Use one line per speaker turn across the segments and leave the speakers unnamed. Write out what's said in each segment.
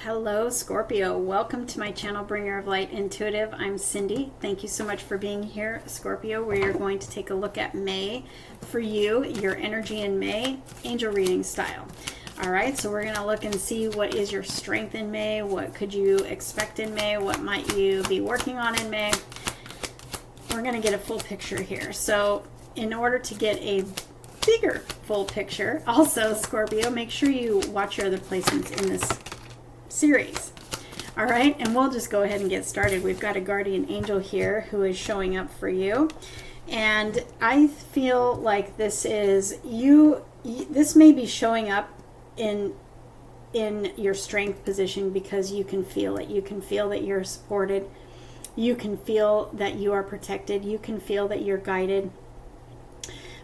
Hello, Scorpio. Welcome to my channel, Bringer of Light Intuitive. I'm Cindy. Thank you so much for being here, Scorpio. We are going to take a look at May for you, your energy in May, angel reading style. All right, so we're going to look and see what is your strength in May, what could you expect in May, what might you be working on in May. We're going to get a full picture here. So in order to get a bigger full picture, also, Scorpio, make sure you watch your other placements in this series. All right, and we'll just go ahead and get started. We've got a guardian angel here who is showing up for you, and I feel like this is you. This may be showing up in your strength position because you can feel it. You can feel that you're supported. You can feel that you are protected. You can feel that you're guided.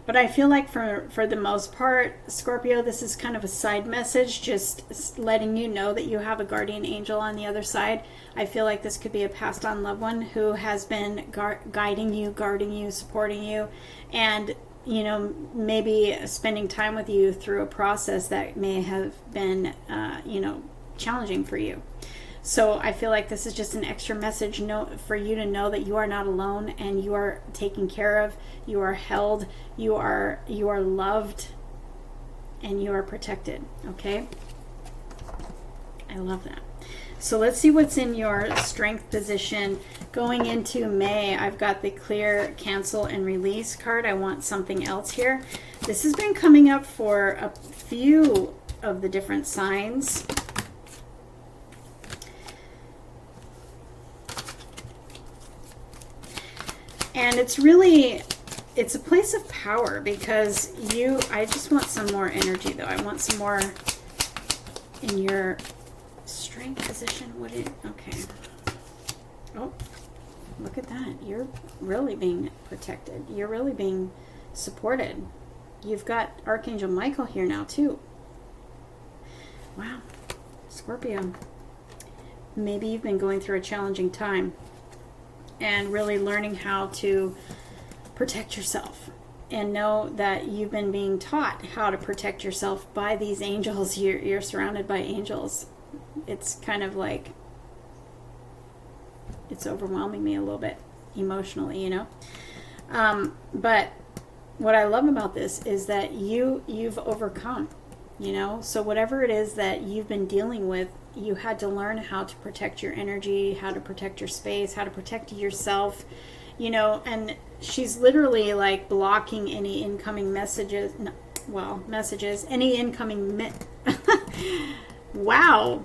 But I feel like for the most part, Scorpio, this is kind of a side message, just letting you know that you have a guardian angel on the other side. I feel like this could be a passed on loved one who has been guiding you, guarding you, supporting you, and, you know, maybe spending time with you through a process that may have been, challenging for you. So I feel like this is just an extra message for you to know that you are not alone and you are taken care of, you are held, you are loved, and you are protected, okay? I love that. So let's see what's in your strength position. Going into May, I've got the clear, cancel, and release card. I want something else here. This has been coming up for a few of the different signs. And it's a place of power because I just want some more energy though. I want some more in your strength position. Okay. Oh, look at that. You're really being protected. You're really being supported. You've got Archangel Michael here now too. Wow. Scorpio. Maybe you've been going through a challenging time and really learning how to protect yourself, and know that you've been being taught how to protect yourself by these angels. You're surrounded by angels. It's kind of like, it's overwhelming me a little bit emotionally, you know. But what I love about this is that you've overcome, you know. So whatever it is that you've been dealing with, you had to learn how to protect your energy, how to protect your space, how to protect yourself, you know. And she's literally like blocking any incoming messages, any incoming wow.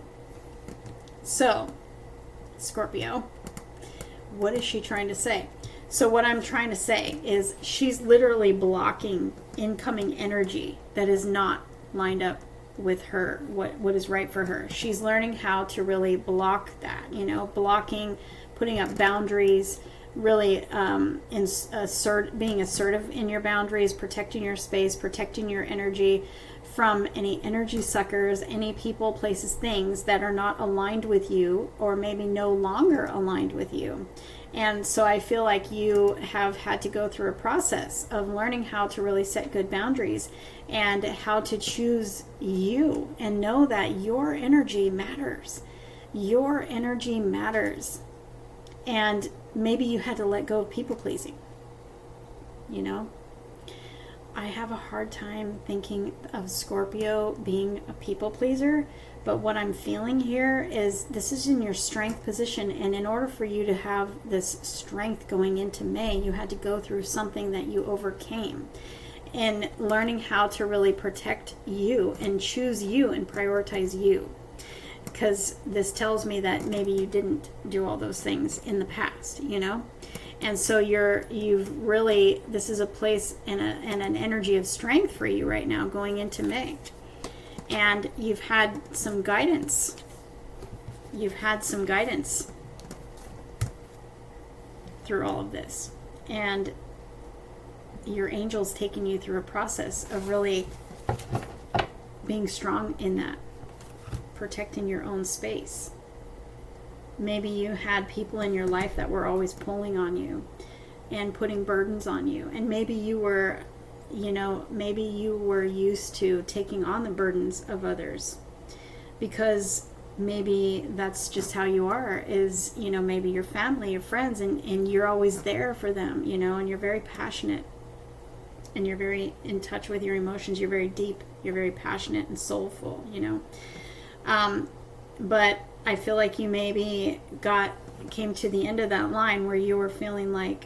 So, Scorpio, what is she trying to say? So what I'm trying to say is she's literally blocking incoming energy that is not lined up with her, what is right for her. She's learning how to really block that, you know, blocking, putting up boundaries, really being assertive in your boundaries, protecting your space, protecting your energy from any energy suckers, any people, places, things that are not aligned with you or maybe no longer aligned with you. And so I feel like you have had to go through a process of learning how to really set good boundaries and how to choose you and know that your energy matters. Your energy matters. And maybe you had to let go of people pleasing. You know, I have a hard time thinking of Scorpio being a people pleaser, but what I'm feeling here is this is in your strength position, and in order for you to have this strength going into May, you had to go through something that you overcame, and learning how to really protect you and choose you and prioritize you. Because this tells me that maybe you didn't do all those things in the past, you know? And so this is a place and an energy of strength for you right now going into May. And you've had some guidance. You've had some guidance through all of this. And your angel's taking you through a process of really being strong in that, protecting your own space. Maybe you had people in your life that were always pulling on you and putting burdens on you. And maybe you were used to taking on the burdens of others because maybe that's just how you are, is, maybe your family, your friends, and you're always there for them, and you're very passionate, and you're very in touch with your emotions. You're very deep, you're very passionate and soulful, but I feel like you maybe came to the end of that line where you were feeling like,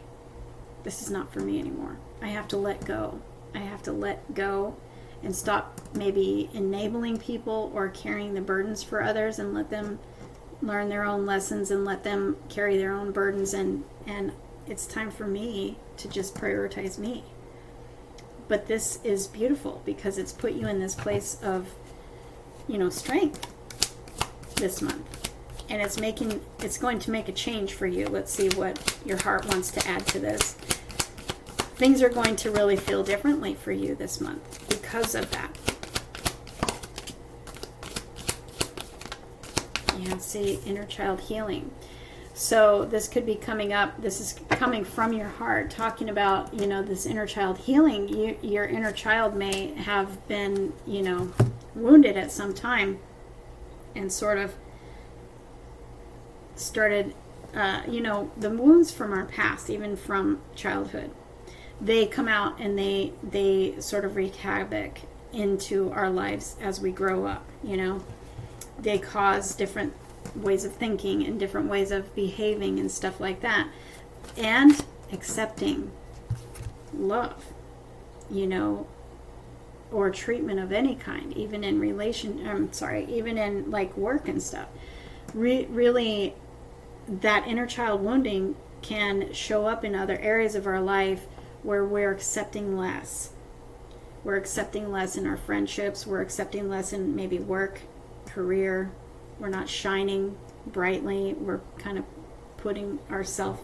this is not for me anymore. I have to let go. I have to let go and stop maybe enabling people or carrying the burdens for others, and let them learn their own lessons and let them carry their own burdens. And it's time for me to just prioritize me. But this is beautiful because it's put you in this place of, strength this month. And it's going to make a change for you. Let's see what your heart wants to add to this. Things are going to really feel differently for you this month because of that. Yeah, see, inner child healing. So this could be coming up. This is coming from your heart, talking about, this inner child healing. Your inner child may have been, wounded at some time and sort of started, the wounds from our past, even from childhood, they come out and they sort of wreak havoc into our lives as we grow up. They cause different ways of thinking and different ways of behaving and stuff like that. And accepting love, or treatment of any kind, even in even in like work and stuff. Really, that inner child wounding can show up in other areas of our life where we're accepting less. We're accepting less in our friendships. We're accepting less in maybe work, career. We're not shining brightly. We're kind of putting ourselves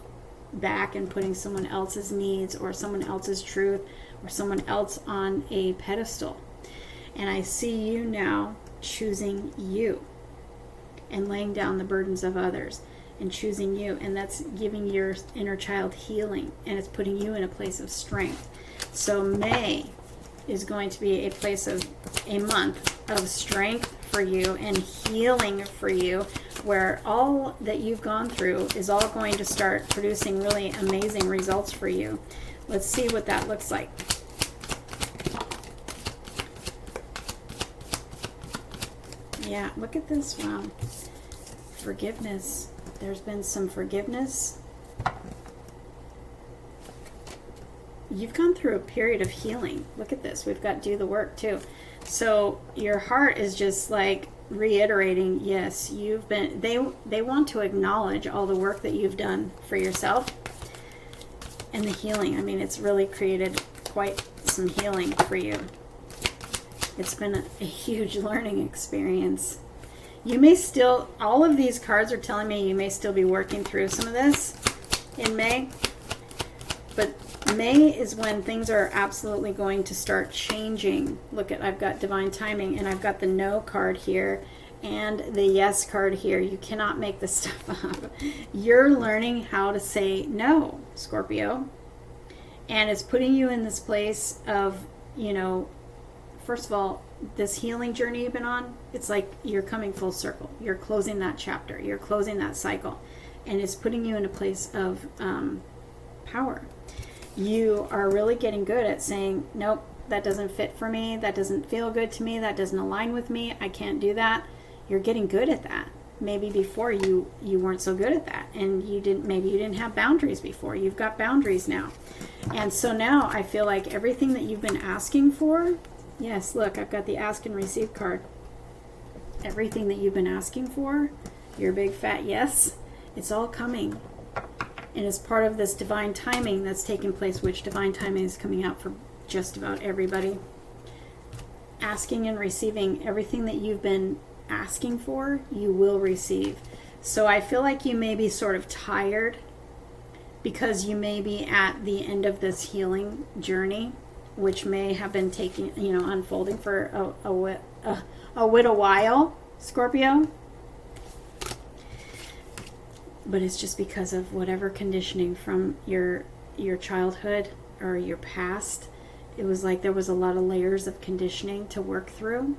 back and putting someone else's needs or someone else's truth or someone else on a pedestal. And I see you now choosing you and laying down the burdens of others and choosing you, and that's giving your inner child healing, and it's putting you in a place of strength. So May is going to be a month of strength for you and healing for you, where all that you've gone through is all going to start producing really amazing results for you. Let's see what that looks like. Yeah, look at this. Wow. Forgiveness. There's been some forgiveness. You've gone through a period of healing. Look at this. We've got do the work too. So your heart is just like reiterating, yes, they want to acknowledge all the work that you've done for yourself and the healing. I mean, it's really created quite some healing for you. It's been a huge learning experience. You may still, all of these cards are telling me you may still be working through some of this in May. But May is when things are absolutely going to start changing. Look at, I've got divine timing, and I've got the no card here and the yes card here. You cannot make this stuff up. You're learning how to say no, Scorpio. And it's putting you in this place of, first of all, this healing journey you've been on, it's like you're coming full circle. You're closing that chapter. You're closing that cycle. And it's putting you in a place of power. You are really getting good at saying, nope, that doesn't fit for me. That doesn't feel good to me. That doesn't align with me. I can't do that. You're getting good at that. Maybe before you weren't so good at that. And maybe you didn't have boundaries before. You've got boundaries now. And so now I feel like everything that you've been asking for, yes, look, I've got the ask and receive card. Everything that you've been asking for, your big fat yes, it's all coming. And it's part of this divine timing that's taking place, which divine timing is coming out for just about everybody. Asking and receiving everything that you've been asking for, you will receive. So I feel like you may be sort of tired because you may be at the end of this healing journey, which may have been taking, unfolding for a little while, Scorpio. But it's just because of whatever conditioning from your childhood or your past. It was like there was a lot of layers of conditioning to work through,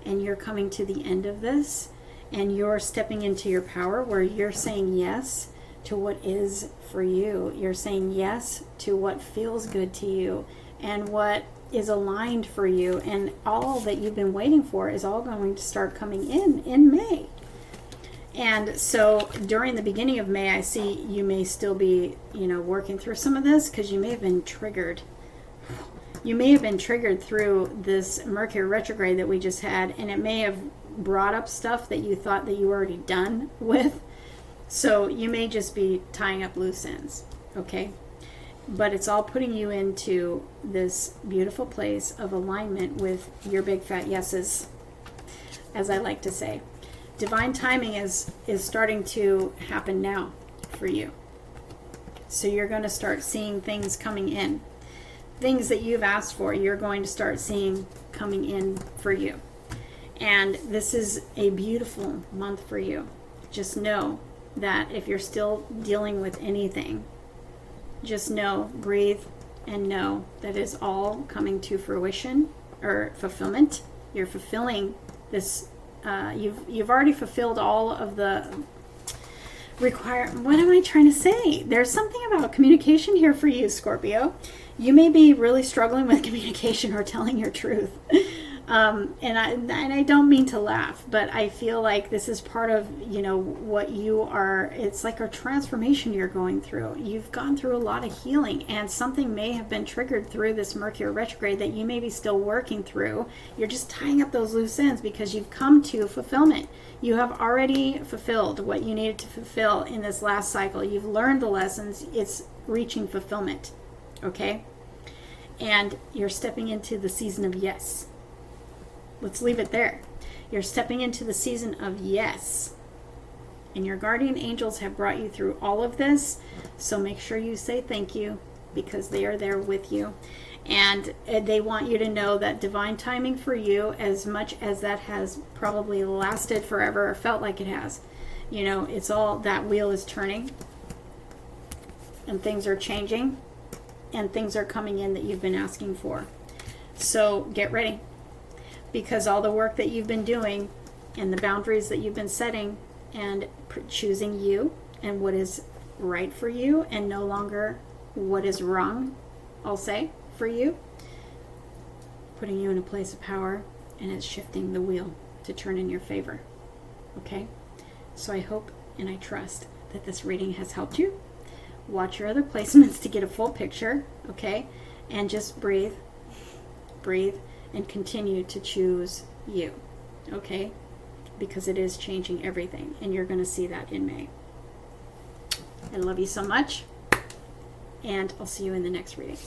and you're coming to the end of this, and you're stepping into your power where you're saying yes to what is for you. You're saying yes to what feels good to you and what is aligned for you, and all that you've been waiting for is all going to start coming in May. And so during the beginning of May, I see you may still be, working through some of this because you may have been triggered. You may have been triggered through this Mercury retrograde that we just had, and it may have brought up stuff that you thought that you were already done with. So you may just be tying up loose ends, okay? But it's all putting you into this beautiful place of alignment with your big fat yeses, as I like to say. Divine timing is starting to happen now for you. So you're going to start seeing things coming in. Things that you've asked for, you're going to start seeing coming in for you. And this is a beautiful month for you. Just know that if you're still dealing with anything, just know, breathe, and know that it's all coming to fruition or fulfillment. You're fulfilling this. You've already fulfilled all of the what am I trying to say? There's something about communication here for you, Scorpio. You may be really struggling with communication or telling your truth. And I don't mean to laugh, but I feel like this is part of, what you are. It's like a transformation you're going through. You've gone through a lot of healing, and something may have been triggered through this Mercury retrograde that you may be still working through. You're just tying up those loose ends because you've come to fulfillment. You have already fulfilled what you needed to fulfill in this last cycle. You've learned the lessons. It's reaching fulfillment, okay? And you're stepping into the season of yes. Let's leave it there. You're stepping into the season of yes. And your guardian angels have brought you through all of this. So make sure you say thank you, because they are there with you. And they want you to know that divine timing for you, as much as that has probably lasted forever or felt like it has, it's all, that wheel is turning and things are changing and things are coming in that you've been asking for. So get ready. Because all the work that you've been doing and the boundaries that you've been setting and choosing you and what is right for you and no longer what is wrong, I'll say, for you, putting you in a place of power, and it's shifting the wheel to turn in your favor. Okay? So I hope and I trust that this reading has helped you. Watch your other placements to get a full picture, okay? And just breathe, and continue to choose you, okay? Because it is changing everything, and you're going to see that in May. I love you so much, and I'll see you in the next reading.